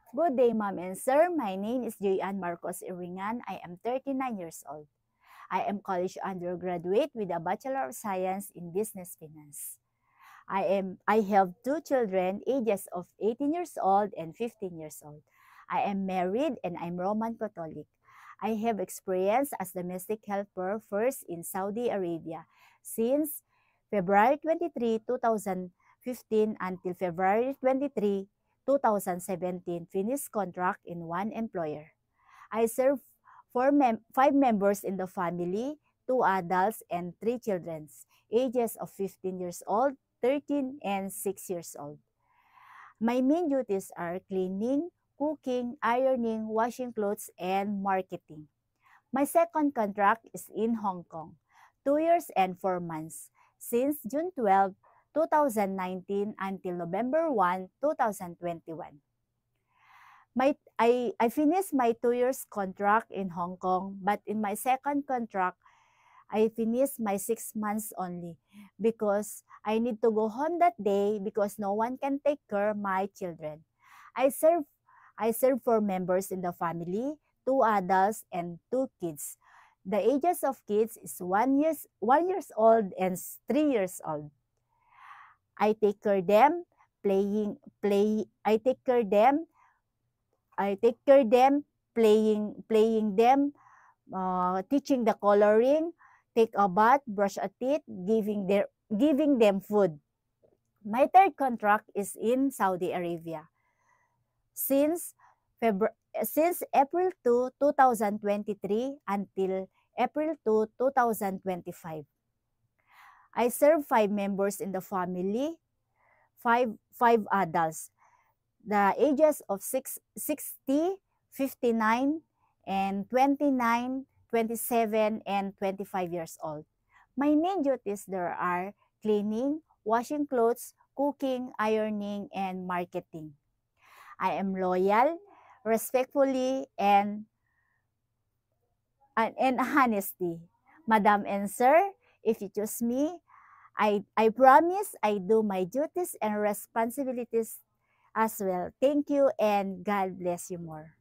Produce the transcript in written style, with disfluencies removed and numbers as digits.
Good day, Ma'am and Sir. My name is Joyanne Marcos Iringan. I am 39 years old. I am college undergraduate with a Bachelor of Science in Business Finance. I have two children, ages of 18 years old and 15 years old. I am married and I'm Roman Catholic. I have experience as domestic helper first in Saudi Arabia since February 23, 2015 until February 23, 2017 finished contract in one employer. I serve five members in the family, two adults and three children, ages of 15 years old, 13 and 6 years old. My main duties are cleaning, cooking, ironing, washing clothes, and marketing. My second contract is in Hong Kong, 2 years and 4 months, since June 12, 2019 until November 1, 2021. I finished my 2 years contract in Hong Kong, but in my second contract, I finished my 6 months only because I need to go home that day because no one can take care of my children. I serve I serve four members in the family, two adults and two kids. The ages of kids is 1 years old and 3 years old. I take care them playing play I take care them I take care them playing them, teaching the coloring, take a bath, brush a teeth, giving them food. My third contract is in Saudi Arabia. Since since April 2, 2023 until April 2, 2025. I serve five members in the family, five adults. The ages of 60, 59, and 29, 27, and 25 years old. My main duties there are cleaning, washing clothes, cooking, ironing, and marketing. I am loyal, respectfully, and honesty. Madam and Sir, if you choose me, I promise I do my duties and responsibilities as well. Thank you and God bless you more.